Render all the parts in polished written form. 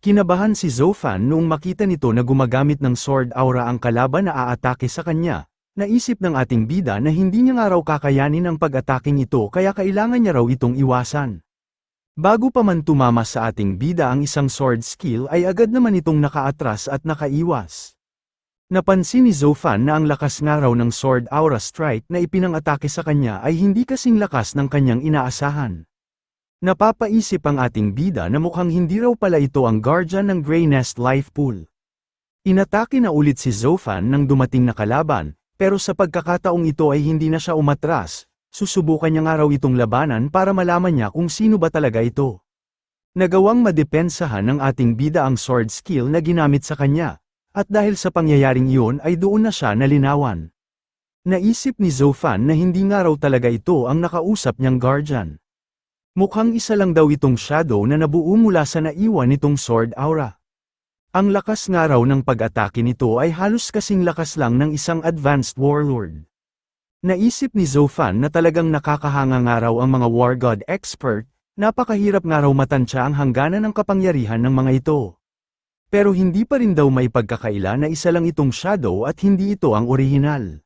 Kinabahan si Zofan noong makita nito na gumagamit ng sword aura ang kalaban na aatake sa kanya. Naisip ng ating bida na hindi niya nga raw kakayanin ang pag-ataking ito kaya kailangan niya raw itong iwasan. Bago pa man tumama sa ating bida ang isang sword skill ay agad naman itong nakaatras at nakaiwas. Napansin ni Zofan na ang lakas nga raw ng sword aura strike na ipinang-atake sa kanya ay hindi kasing lakas ng kanyang inaasahan. Napapaisip ang ating bida na mukhang hindi raw pala ito ang guardian ng Grey Nest Life Pool. Inatake na ulit si Zofan nang dumating na kalaban, pero sa pagkakataong ito ay hindi na siya umatras, susubukan niya nga raw itong labanan para malaman niya kung sino ba talaga ito. Nagawang madepensahan ng ating bida ang sword skill na ginamit sa kanya, at dahil sa pangyayaring iyon ay doon na siya nalinawan. Naisip ni Zofan na hindi nga raw talaga ito ang nakausap niyang guardian. Mukhang isa lang daw itong shadow na nabuo mula sa naiwan nitong sword aura. Ang lakas nga raw ng pag-atake nito ay halos kasing lakas lang ng isang advanced warlord. Naisip ni Zofan na talagang nakakahanga nga raw ang mga war god expert, napakahirap nga raw matansya ang hangganan ng kapangyarihan ng mga ito. Pero hindi pa rin daw may pagkakaila na isa lang itong shadow at hindi ito ang orihinal.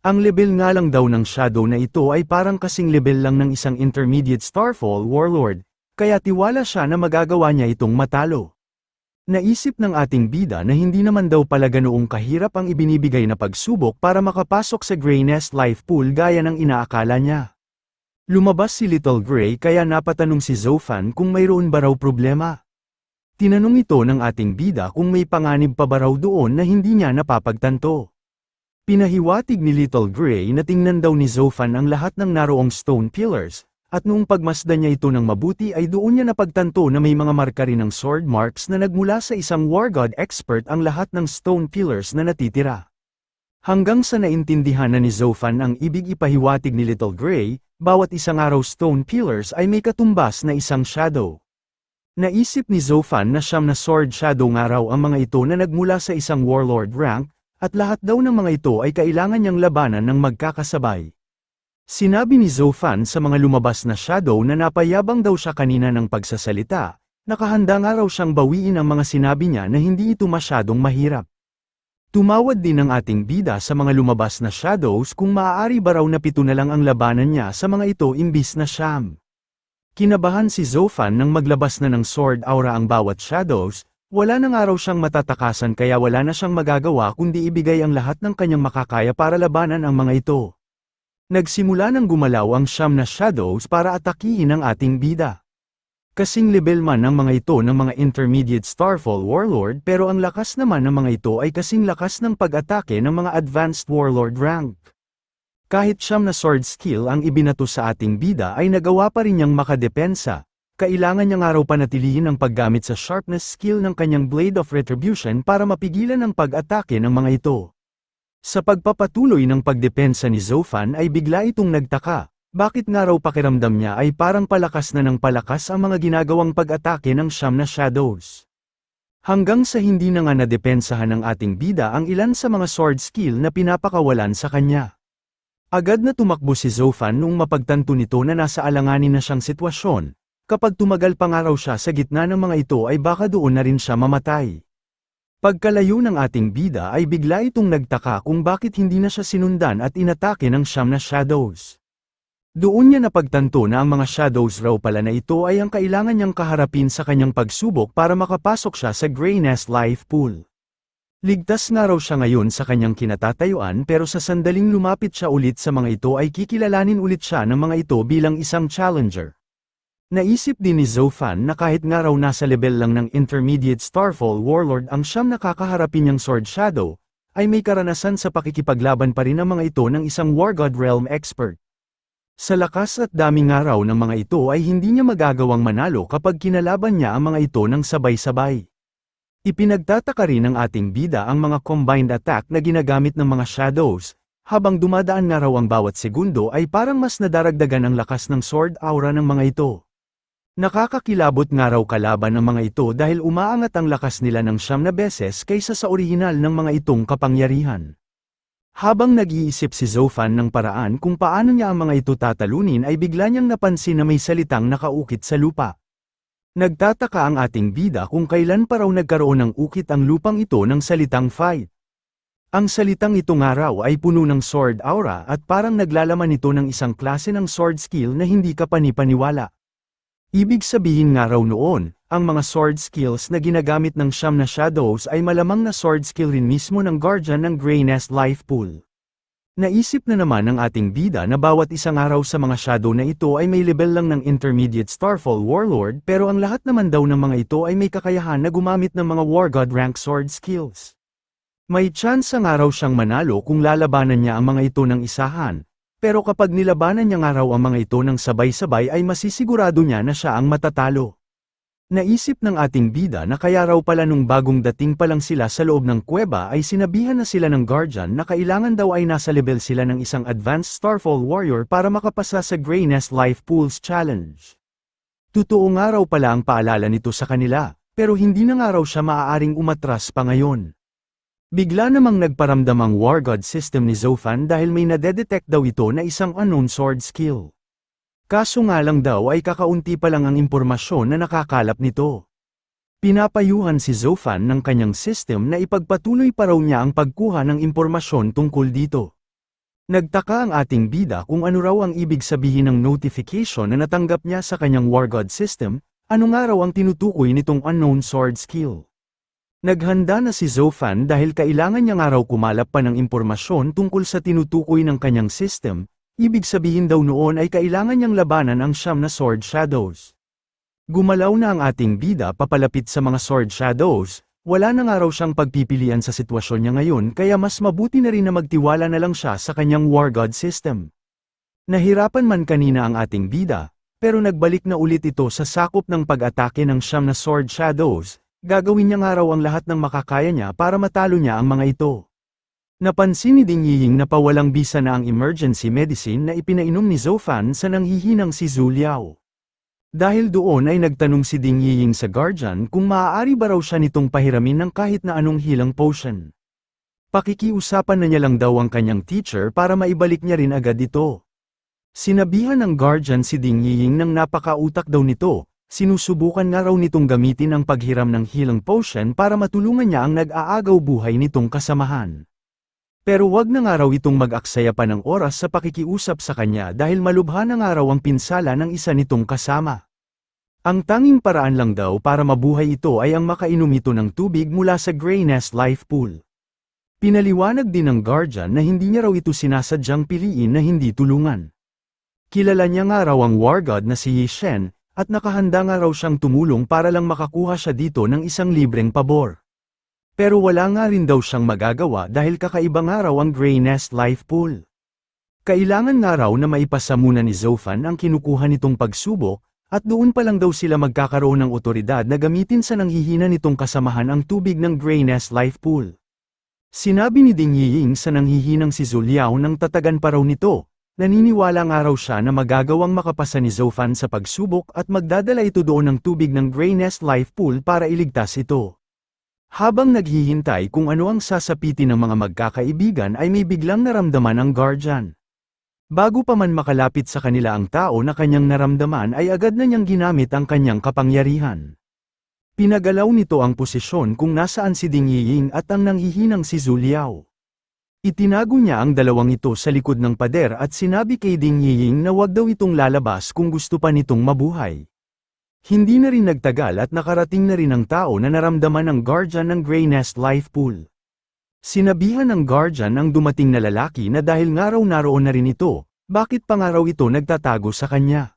Ang level nga lang daw ng shadow na ito ay parang kasing level lang ng isang intermediate Starfall warlord, kaya tiwala siya na magagawa niya itong matalo. Naisip ng ating bida na hindi naman daw pala ganoong kahirap ang ibinibigay na pagsubok para makapasok sa Grey Nest Life Pool gaya ng inaakala niya. Lumabas si Little Grey kaya napatanong si Zofan kung mayroon ba raw problema. Tinanong ito ng ating bida kung may panganib pa ba raw doon na hindi niya napapagtanto. Pinahiwatig ni Little Grey na tingnan daw ni Zofan ang lahat ng naroong stone pillars, at noong pagmasdan niya ito ng mabuti ay doon niya napagtanto na may mga marka rin ng sword marks na nagmula sa isang war god expert ang lahat ng stone pillars na natitira. Hanggang sa naintindihan na ni Zofan ang ibig ipahiwatig ni Little Grey, bawat isang araw stone pillars ay may katumbas na isang shadow. Naisip ni Zofan na siyam na sword shadow nga raw ang mga ito na nagmula sa isang warlord rank, at lahat daw ng mga ito ay kailangan niyang labanan ng magkakasabay. Sinabi ni Zofan sa mga lumabas na shadow na napayabang daw siya kanina ng pagsasalita, nakahanda nga raw siyang bawiin ang mga sinabi niya na hindi ito masyadong mahirap. Tumawad din ang ating bida sa mga lumabas na shadows kung maaari ba raw na 7 na lang ang labanan niya sa mga ito imbis na 9. Kinabahan si Zofan nang maglabas na ng sword aura ang bawat shadows. Wala na nga raw siyang matatakasan kaya wala na siyang magagawa kundi ibigay ang lahat ng kanyang makakaya para labanan ang mga ito. Nagsimula nang gumalaw ang 9 na shadows para atakihin ang ating bida. Kasing level man ng mga ito ng mga intermediate Starfall warlord pero ang lakas naman ng mga ito ay kasing lakas ng pag-atake ng mga advanced warlord rank. Kahit 9 na sword skill ang ibinato sa ating bida ay nagawa pa rin niyang makadepensa. Kailangan niya nga raw panatilihin ang paggamit sa sharpness skill ng kanyang Blade of Retribution para mapigilan ang pag-atake ng mga ito. Sa pagpapatuloy ng pagdepensa ni Zofan ay bigla itong nagtaka, bakit nga raw pakiramdam niya ay parang palakas na ng palakas ang mga ginagawang pag-atake ng 9 na shadows. Hanggang sa hindi na nga nadepensahan ng ating bida ang ilan sa mga sword skill na pinapakawalan sa kanya. Agad na tumakbo si Zofan noong mapagtanto nito na nasa alanganin na siyang sitwasyon. Kapag tumagal pa nga raw siya sa gitna ng mga ito ay baka doon na rin siya mamatay. Pagkalayo ng ating bida ay bigla itong nagtaka kung bakit hindi na siya sinundan at inatake ng 9 na shadows. Doon niya napagtanto na ang mga shadows raw pala na ito ay ang kailangan niyang kaharapin sa kanyang pagsubok para makapasok siya sa Grey Nest Life Pool. Ligtas nga raw siya ngayon sa kanyang kinatatayuan pero sa sandaling lumapit siya ulit sa mga ito ay kikilalanin ulit siya ng mga ito bilang isang challenger. Naisip din ni Zofan na kahit nga raw nasa level lang ng intermediate Starfall warlord ang 9 na kakaharapin niyang sword shadow, ay may karanasan sa pakikipaglaban pa rin ang mga ito ng isang war god realm expert. Sa lakas at dami nga raw ng mga ito ay hindi niya magagawang manalo kapag kinalaban niya ang mga ito ng sabay-sabay. Ipinagtataka rin ng ating bida ang mga combined attack na ginagamit ng mga shadows, habang dumadaan nga raw ang bawat segundo ay parang mas nadaragdagan ang lakas ng sword aura ng mga ito. Nakakakilabot nga raw kalaban ang mga ito dahil umaangat ang lakas nila ng 9 na beses kaysa sa orihinal ng mga itong kapangyarihan. Habang nag-iisip si Zofan ng paraan kung paano niya ang mga ito tatalunin ay bigla niyang napansin na may salitang nakaukit sa lupa. Nagtataka ang ating bida kung kailan pa raw nagkaroon ng ukit ang lupang ito ng salitang fight. Ang salitang ito nga raw ay puno ng sword aura at parang naglalaman ito ng isang klase ng sword skill na hindi ka panipaniwala. Ibig sabihin nga raw noon, ang mga sword skills na ginagamit ng siyam na shadows ay malamang na sword skill rin mismo ng guardian ng Grey Nest Life Pool. Naisip na naman ng ating bida na bawat isang araw sa mga shadow na ito ay may level lang ng Intermediate Starfall Warlord pero ang lahat naman daw ng mga ito ay may kakayahan na gumamit ng mga War God rank sword skills. May chance nga raw siyang manalo kung lalabanan niya ang mga ito ng isahan, pero kapag nilabanan niya nga raw ang mga ito ng sabay-sabay ay masisigurado niya na siya ang matatalo. Naisip ng ating bida na kaya raw pala nung bagong dating pa lang sila sa loob ng kuweba ay sinabihan na sila ng guardian na kailangan daw ay nasa level sila ng isang advanced Starfall Warrior para makapasa sa Grey Nest Life Pools Challenge. Totoo nga raw pala ang paalala nito sa kanila, pero hindi na nga raw siya maaaring umatras pa ngayon. Bigla namang nagparamdam ang War God system ni Zoufan dahil may nadedetect daw ito na isang unknown sword skill. Kaso nga lang daw ay kakaunti pa lang ang impormasyon na nakakalap nito. Pinapayuhan si Zoufan ng kanyang system na ipagpatuloy pa raw niya ang pagkuha ng impormasyon tungkol dito. Nagtaka ang ating bida kung ano raw ang ibig sabihin ng notification na natanggap niya sa kanyang War God system, ano nga raw ang tinutukoy nitong unknown sword skill. Naghanda na si Zoufan dahil kailangan niya nga raw kumalap pa ng impormasyon tungkol sa tinutukoy ng kanyang system. Ibig sabihin daw noon ay kailangan niyang labanan ang siyam na sword shadows. Gumalaw na ang ating bida papalapit sa mga sword shadows, wala na nga raw siyang pagpipilian sa sitwasyon niya ngayon kaya mas mabuti na rin na magtiwala na lang siya sa kanyang War God system. Nahirapan man kanina ang ating bida, pero nagbalik na ulit ito sa sakop ng pag-atake ng siyam na sword shadows, gagawin niya nga raw ang lahat ng makakaya niya para matalo niya ang mga ito. Napansin ni Ding Yiying na pawalang bisa na ang emergency medicine na ipinainom ni Zoufan sa nanghihinang si Zhu Liao. Dahil doon ay nagtanong si Ding Yiying sa guardian kung maaari ba raw siya nitong pahiramin ng kahit na anong healing potion. Pakikiusapan na niya lang daw ang kanyang teacher para maibalik niya rin agad ito. Sinabihan ng guardian si Ding Yiying ng napakautak daw nito, sinusubukan nga raw nitong gamitin ang paghiram ng healing potion para matulungan niya ang nag-aagaw buhay nitong kasamahan. Pero wag na nga raw itong mag-aksaya pa ng oras sa pakikiusap sa kanya dahil malubha na nga raw ang pinsala ng isa nitong kasama. Ang tanging paraan lang daw para mabuhay ito ay ang makainom ito ng tubig mula sa Grey Nest Life Pool. Pinaliwanag din ng guardian na hindi niya raw ito sinasadyang piliin na hindi tulungan. Kilala niya nga raw ang War God na si Yi Shen, at nakahanda nga raw siyang tumulong para lang makakuha siya dito ng isang libreng pabor. Pero wala nga rin daw siyang magagawa dahil kakaiba nga raw ang Grey Nest Life Pool. Kailangan nga raw na maipasa muna ni Zoufan ang kinukuha nitong pagsubok, at doon pa lang daw sila magkakaroon ng otoridad na gamitin sa nanghihina nitong kasamahan ang tubig ng Grey Nest Life Pool. Sinabi ni Ding Yiying sa nanghihinang si Zhu Liao nang tatagan pa raw nito, naniniwala nga raw siya na magagawang makapasa ni Zoufan sa pagsubok at magdadala ito doon ng tubig ng Grey Nest Life Pool para iligtas ito. Habang naghihintay kung ano ang sasapitin ng mga magkakaibigan ay may biglang naramdaman ang guardian. Bago pa man makalapit sa kanila ang tao na kanyang naramdaman ay agad na niyang ginamit ang kanyang kapangyarihan. Pinagalaw nito ang posisyon kung nasaan si Ding Yiying at ang nanghihinang si Zhu Liao. Itinago niya ang dalawang ito sa likod ng pader at sinabi kay Ding Yiying na wag daw itong lalabas kung gusto pa nitong mabuhay. Hindi na rin nagtagal at nakarating na rin ang tao na naramdaman ng guardian ng Grey Nest Life Pool. Sinabihan ng guardian ang dumating na lalaki na dahil nga raw naroon na rin ito, bakit pa nga raw ito nagtatago sa kanya.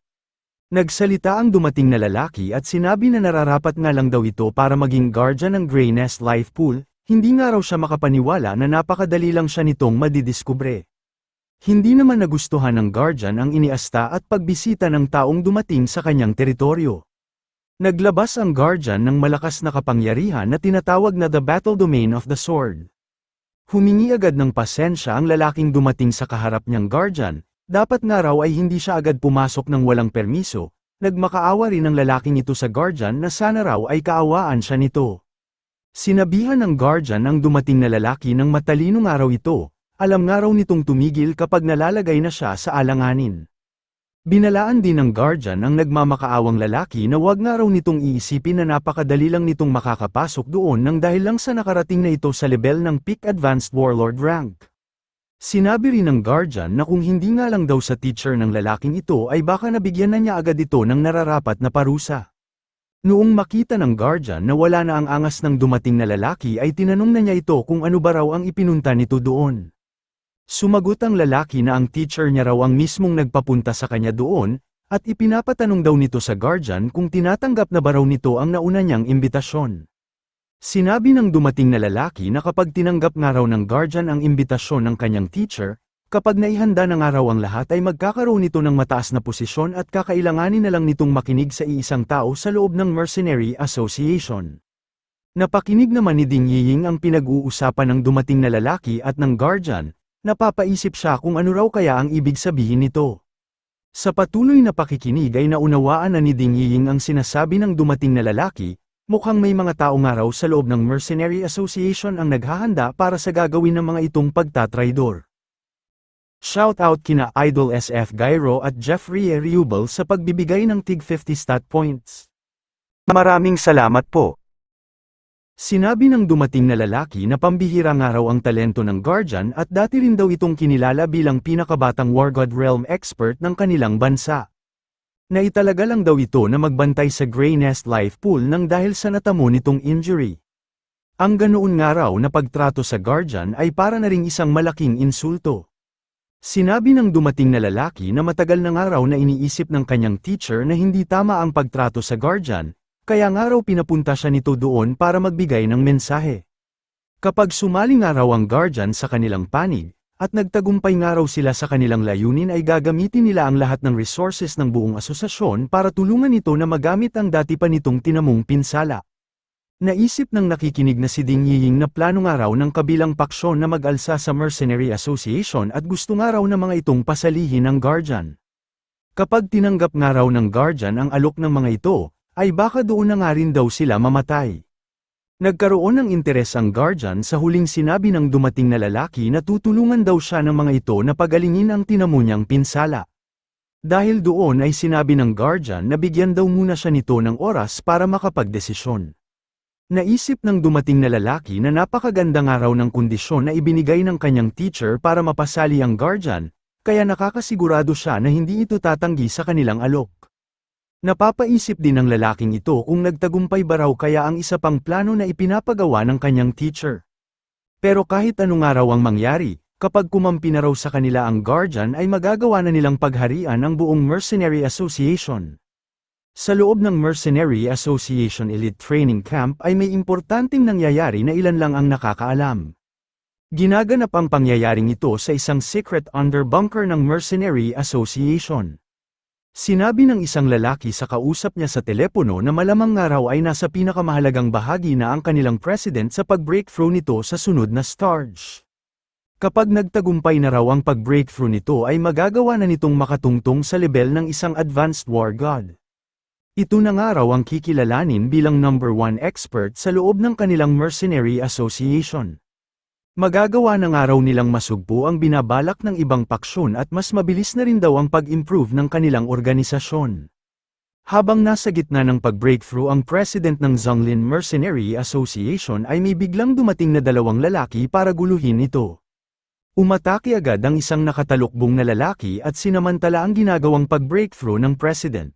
Nagsalita ang dumating na lalaki at sinabi na nararapat nga lang daw ito para maging guardian ng Grey Nest Life Pool, hindi nga raw siya makapaniwala na napakadali lang siya nitong madidiskubre. Hindi naman nagustuhan ng guardian ang iniasta at pagbisita ng taong dumating sa kanyang teritoryo. Naglabas ang guardian ng malakas na kapangyarihan na tinatawag na the Battle Domain of the Sword. Humingi agad ng pasensya ang lalaking dumating sa kaharap niyang guardian, dapat nga raw ay hindi siya agad pumasok ng walang permiso, nagmakaawa rin ang lalaking ito sa guardian na sana raw ay kaawaan siya nito. Sinabihan ng guardian ang dumating na lalaki ng matalino nga raw ito, alam nga raw nitong tumigil kapag nalalagay na siya sa alanganin. Binalaan din ng guardian ang nagmamakaawang lalaki na wag nga raw nitong iisipin na napakadali lang nitong makakapasok doon nang dahil lang sa nakarating na ito sa level ng peak advanced warlord rank. Sinabi rin ng guardian na kung hindi nga lang daw sa teacher ng lalaking ito ay baka nabigyan na niya agad ito ng nararapat na parusa. Noong makita ng guardian na wala na ang angas ng dumating na lalaki ay tinanong na niya ito kung ano ba raw ang ipinunta nito doon. Sumagot ang lalaki na ang teacher niya raw ang mismong nagpapunta sa kanya doon, at ipinapatanong daw nito sa guardian kung tinatanggap na ba raw nito ang nauna niyang imbitasyon. Sinabi ng dumating na lalaki na kapag tinanggap nga raw ng guardian ang imbitasyon ng kanyang teacher, kapag naihanda na nga raw ang lahat ay magkakaroon nito ng mataas na posisyon at kakailanganin na lang nitong makinig sa iisang tao sa loob ng Mercenary Association. Napakinig naman ni Ding Yiying ang pinag-uusapan ng dumating na lalaki at ng guardian. Napapaisip siya kung ano raw kaya ang ibig sabihin nito. Sa patuloy na pakikinig ay naunawaan na ni Ding Yiying ang sinasabi ng dumating na lalaki, mukhang may mga tao nga raw sa loob ng Mercenary Association ang naghahanda para sa gagawin ng mga itong pagtatraidor. Shoutout kina Idol SF Gairo at Jeffrey Riubel sa pagbibigay ng tig 50 stat points. Maraming salamat po. Sinabi ng dumating na lalaki na pambihira nga raw ang talento ng guardian at dati rin daw itong kinilala bilang pinakabatang War God Realm expert ng kanilang bansa. Naitalaga lang daw ito na magbantay sa Grey Nest Life Pool nang dahil sa natamo nitong injury. Ang ganoon nga raw na pagtrato sa guardian ay para na ring isang malaking insulto. Sinabi ng dumating na lalaki na matagal na nga raw na iniisip ng kanyang teacher na hindi tama ang pagtrato sa guardian, kaya nga raw pinapunta siya nito doon para magbigay ng mensahe. Kapag sumali nga raw ang guardian sa kanilang panig, at nagtagumpay nga raw sila sa kanilang layunin ay gagamitin nila ang lahat ng resources ng buong asosasyon para tulungan ito na magamit ang dati pa nitong tinamong pinsala. Naisip ng nakikinig na si Ding Yiying na plano nga raw ng kabilang paksyon na mag-alsa sa Mercenary Association at gusto nga raw ng mga itong pasalihin ng guardian. Kapag tinanggap nga raw ng guardian ang alok ng mga ito, ay baka doon na nga rin daw sila mamatay. Nagkaroon ng interes ang guardian sa huling sinabi ng dumating na lalaki na tutulungan daw siya ng mga ito na pagalingin ang tinamo niyang pinsala. Dahil doon ay sinabi ng guardian na bigyan daw muna siya nito ng oras para makapagdesisyon. Naisip ng dumating na lalaki na napakaganda nga raw ng kondisyon na ibinigay ng kanyang teacher para mapasali ang guardian, kaya nakakasigurado siya na hindi ito tatanggi sa kanilang alok. Napapaisip din ng lalaking ito kung nagtagumpay ba raw kaya ang isa pang plano na ipinapagawa ng kanyang teacher. Pero kahit ano nga raw ang mangyari, kapag kumampi na raw sa kanila ang guardian ay magagawa na nilang pagharian ang buong Mercenary Association. Sa loob ng Mercenary Association Elite Training Camp ay may importanteng nangyayari na ilan lang ang nakakaalam. Ginaganap ang pangyayaring ito sa isang secret underbunker ng Mercenary Association. Sinabi ng isang lalaki sa kausap niya sa telepono na malamang nga raw ay nasa pinakamahalagang bahagi na ang kanilang president sa pag-breakthrough nito sa sunod na stage. Kapag nagtagumpay na raw ang pag-breakthrough nito ay magagawa na nitong makatungtong sa level ng isang advanced war god. Ito na nga raw ang kikilalanin bilang number 1 expert sa loob ng kanilang Mercenary Association. Magagawa na nga raw nilang masugpo ang binabalak ng ibang paksyon at mas mabilis na rin daw ang pag-improve ng kanilang organisasyon. Habang nasa gitna ng pag-breakthrough ang president ng Zonglin Mercenary Association ay may biglang dumating na dalawang lalaki para guluhin ito. Umatake agad ang isang nakatalukbong na lalaki at sinamantala ang ginagawang pag-breakthrough ng president.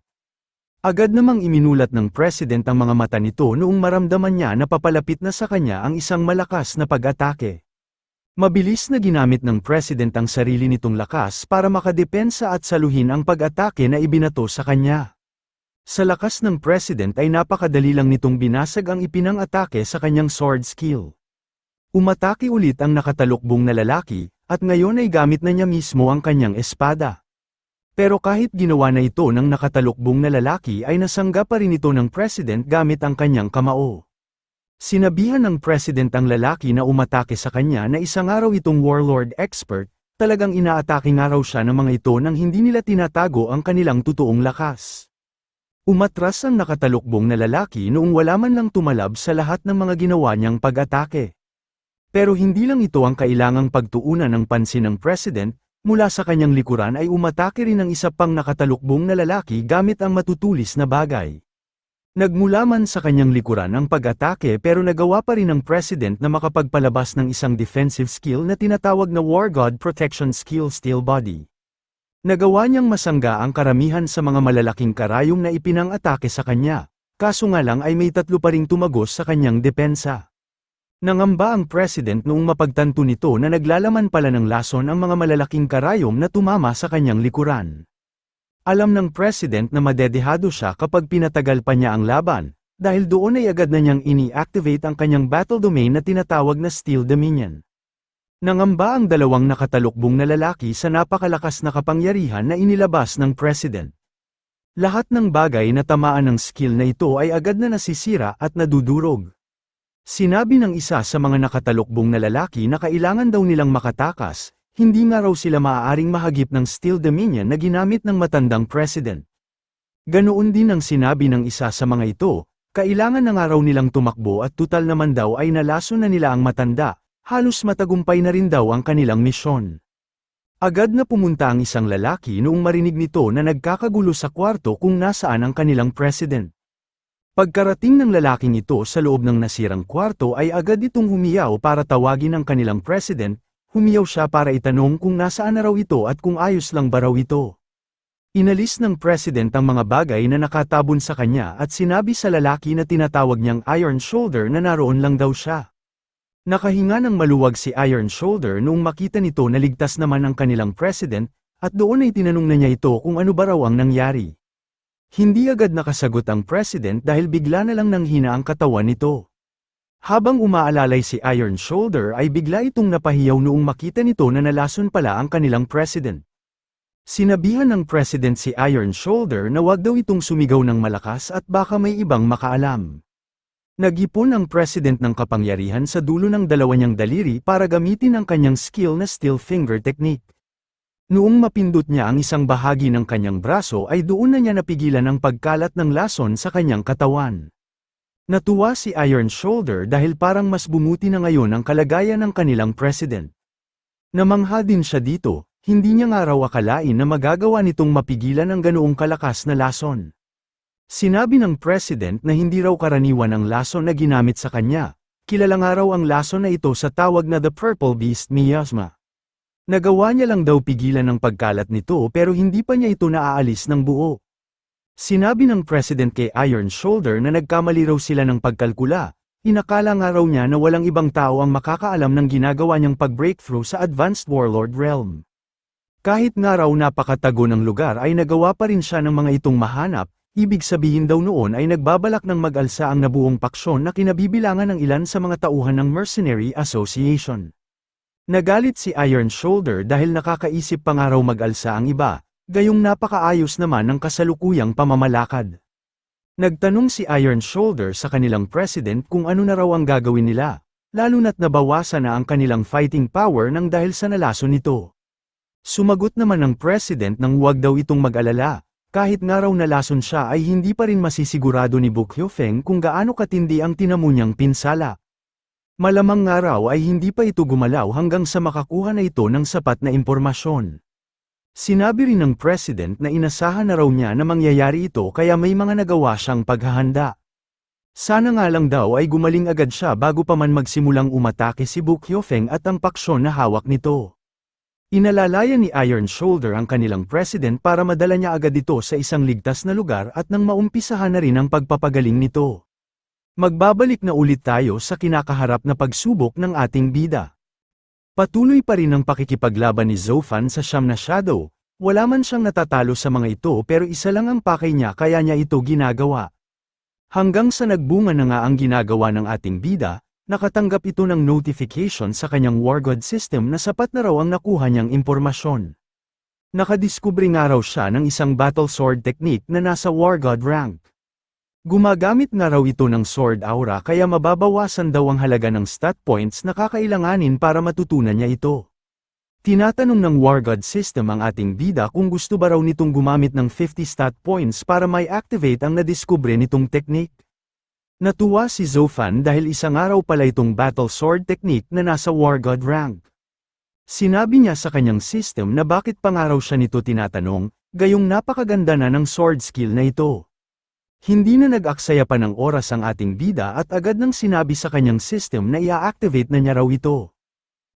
Agad namang iminulat ng president ang mga mata nito noong maramdaman niya na papalapit na sa kanya ang isang malakas na pag-atake. Mabilis na ginamit ng president ang sarili nitong lakas para makadepensa at saluhin ang pag-atake na ibinato sa kanya. Sa lakas ng president ay napakadali lang nitong binasag ang ipinang-atake sa kanyang sword skill. Umatake ulit ang nakatalukbong na lalaki, at ngayon ay gamit na niya mismo ang kanyang espada. Pero kahit ginawa na ito ng nakatalukbong na lalaki ay nasangga pa rin ito ng president gamit ang kanyang kamao. Sinabihan ng president ang lalaki na umatake sa kanya na isang araw itong warlord expert, talagang inaatake nga raw siya ng mga ito nang hindi nila tinatago ang kanilang totoong lakas. Umatras ang nakatalukbong na lalaki noong wala man lang tumalab sa lahat ng mga ginawa niyang pag-atake. Pero hindi lang ito ang kailangang pagtuunan ng pansin ng president, Mula sa kanyang likuran ay umatake rin ang isa pang nakatalukbong na lalaki gamit ang matutulis na bagay. Nagmula man sa kanyang likuran ang pag-atake pero nagawa pa rin ng President na makapagpalabas ng isang defensive skill na tinatawag na War God Protection Skill Steel Body. Nagawa niyang masangga ang karamihan sa mga malalaking karayom na ipinang-atake sa kanya, kaso nga lang ay may 3 pa ring tumagos sa kanyang depensa. Nangamba ang President noong mapagtanto nito na naglalaman pala ng lason ang mga malalaking karayom na tumama sa kanyang likuran. Alam ng President na madedehado siya kapag pinatagal pa niya ang laban, dahil doon ay agad na niyang ini-activate ang kanyang battle domain na tinatawag na Steel Dominion. Nangamba ang 2 nakatalukbong na lalaki sa napakalakas na kapangyarihan na inilabas ng President. Lahat ng bagay na tamaan ng skill na ito ay agad na nasisira at nadudurog. Sinabi ng isa sa mga nakatalukbong na lalaki na kailangan daw nilang makatakas, hindi nga raw sila maaaring mahagip ng Steel Dominion na ginamit ng matandang President. Ganoon din ang sinabi ng isa sa mga ito, kailangan na nga raw nilang tumakbo at tutal naman daw ay nalason na nila ang matanda, halos matagumpay na rin daw ang kanilang misyon. Agad na pumunta ang isang lalaki noong marinig nito na nagkakagulo sa kwarto kung nasaan ang kanilang President. Pagkarating ng lalaking ito sa loob ng nasirang kwarto ay agad itong humiyaw para tawagin ang kanilang President, humiyaw siya para itanong kung nasaan na raw ito at kung ayos lang ba raw ito. Inalis ng President ang mga bagay na nakatabon sa kanya at sinabi sa lalaki na tinatawag niyang Iron Shoulder na naroon lang daw siya. Nakahinga ng maluwag si Iron Shoulder noong makita nito na ligtas naman ang kanilang President, at doon ay tinanong na niya ito kung ano ba raw ang nangyari. Hindi agad nakasagot ang President dahil bigla na lang nanghina ang katawan nito. Habang umaalalay si Iron Shoulder ay bigla itong napahiyaw noong makita nito na nalason pala ang kanilang President. Sinabihan ng President si Iron Shoulder na wag daw itong sumigaw ng malakas at baka may ibang makaalam. Nag-ipon ang President ng kapangyarihan sa dulo ng 2 niyang daliri para gamitin ang kanyang skill na Steel Finger Technique. Noong mapindot niya ang isang bahagi ng kanyang braso ay doon na niya napigilan ang pagkalat ng lason sa kanyang katawan. Natuwa si Iron Shoulder dahil parang mas bumuti na ngayon ang kalagayan ng kanilang President. Namangha din siya dito, hindi niya nga raw akalain na magagawa nitong mapigilan ang ganoong kalakas na lason. Sinabi ng President na hindi raw karaniwan ang lason na ginamit sa kanya, kilala nga raw ang lason na ito sa tawag na The Purple Beast Miasma. Nagawa niya lang daw pigilan ang pagkalat nito pero hindi pa niya ito naaalis ng buo. Sinabi ng President kay Iron Shoulder na nagkamali raw sila ng pagkalkula, inakala nga raw niya na walang ibang tao ang makakaalam ng ginagawa niyang pag-breakthrough sa Advanced Warlord Realm. Kahit nga raw napakatago ng lugar ay nagawa pa rin siya ng mga itong mahanap, ibig sabihin daw noon ay nagbabalak ng mag-alsa ang nabuong paksyon na kinabibilangan ng ilan sa mga tauhan ng Mercenary Association. Nagalit si Iron Shoulder dahil nakakaisip pa nga raw mag-alsa ang iba, gayong napakaayos naman ng kasalukuyang pamamalakad. Nagtanong si Iron Shoulder sa kanilang President kung ano na raw ang gagawin nila, lalo na't nabawasan na ang kanilang fighting power nang dahil sa nalason nito. Sumagot naman ng President nang huwag daw itong mag-alala, kahit nga raw nalason siya ay hindi pa rin masisigurado ni Bukyofeng kung gaano katindi ang tinamo niyang pinsala. Malamang nga raw ay hindi pa ito gumalaw hanggang sa makakuha na ito ng sapat na impormasyon. Sinabi rin ng President na inasahan na raw niya na mangyayari ito kaya may mga nagawa siyang paghahanda. Sana nga lang daw ay gumaling agad siya bago pa man magsimulang umatake si Bukyofeng at ang paksyon na hawak nito. Inalalayan ni Iron Shoulder ang kanilang President para madala niya agad ito sa isang ligtas na lugar at nang maumpisahan na rin ang pagpapagaling nito. Magbabalik na ulit tayo sa kinakaharap na pagsubok ng ating bida. Patuloy pa rin ang pakikipaglaban ni Zofan sa Siyam na Shadow, wala man siyang natatalo sa mga ito pero isa lang ang pakay niya kaya niya ito ginagawa. Hanggang sa nagbunga na nga ang ginagawa ng ating bida, nakatanggap ito ng notification sa kanyang War God system na sapat na raw ang nakuha niyang impormasyon. Nakadiskubre nga raw siya ng isang battle sword technique na nasa War God rank. Gumagamit nga raw ito ng sword aura kaya mababawasan daw ang halaga ng stat points na kakailanganin para matutunan niya ito. Tinatanong ng War God system ang ating bida kung gusto ba raw nitong gumamit ng 50 stat points para may activate ang nadiskubre nitong technique. Natuwa si Zofan dahil isang araw pala itong battle sword technique na nasa War God rank. Sinabi niya sa kanyang system na bakit pa nga raw siya nito tinatanong, gayong napakaganda na ng sword skill na ito. Hindi na nag-aksaya pa ng oras ang ating bida at agad nang sinabi sa kanyang system na i-activate na niya raw ito.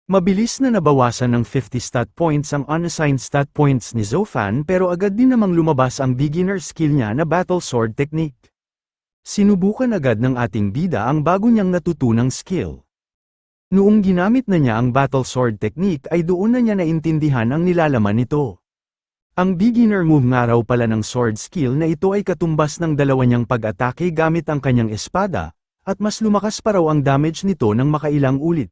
Mabilis na nabawasan ng 50 stat points ang unassigned stat points ni Zofan pero agad din namang lumabas ang beginner skill niya na battle sword technique. Sinubukan agad ng ating bida ang bago niyang natutunang skill. Noong ginamit na niya ang battle sword technique ay doon na niya naintindihan ang nilalaman nito. Ang beginner move nga raw pala ng sword skill na ito ay katumbas ng dalawa niyang pag-atake gamit ang kanyang espada, at mas lumakas pa raw ang damage nito ng makailang ulit.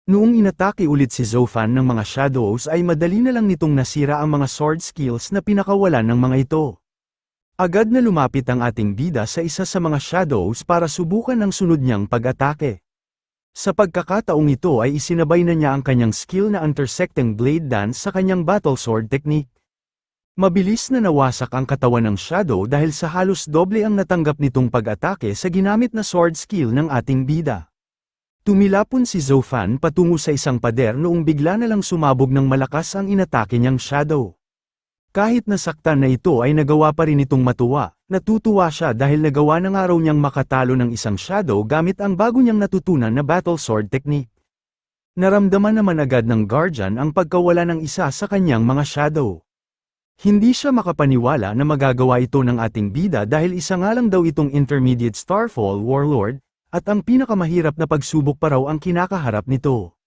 Noong inatake ulit si Zofan ng mga shadows ay madali na lang nitong nasira ang mga sword skills na pinakawalan ng mga ito. Agad na lumapit ang ating bida sa isa sa mga shadows para subukan ang sunod niyang pag-atake. Sa pagkakataong ito ay isinabay na niya ang kanyang skill na intersecting blade dance sa kanyang battle sword technique. Mabilis na nawasak ang katawan ng shadow dahil sa halos doble ang natanggap nitong pag-atake sa ginamit na sword skill ng ating bida. Tumilapon si Zofan patungo sa isang pader noong bigla na lang sumabog ng malakas ang inatake niyang shadow. Kahit nasaktan na ito ay nagawa pa rin itong matuwa, natutuwa siya dahil nagawa na nga raw niyang makatalo ng isang shadow gamit ang bago niyang natutunan na battle sword technique. Naramdaman naman agad ng guardian ang pagkawala ng isa sa kanyang mga shadow. Hindi siya makapaniwala na magagawa ito ng ating bida dahil isa nga lang daw itong intermediate Starfall Warlord, at ang pinakamahirap na pagsubok pa raw ang kinakaharap nito.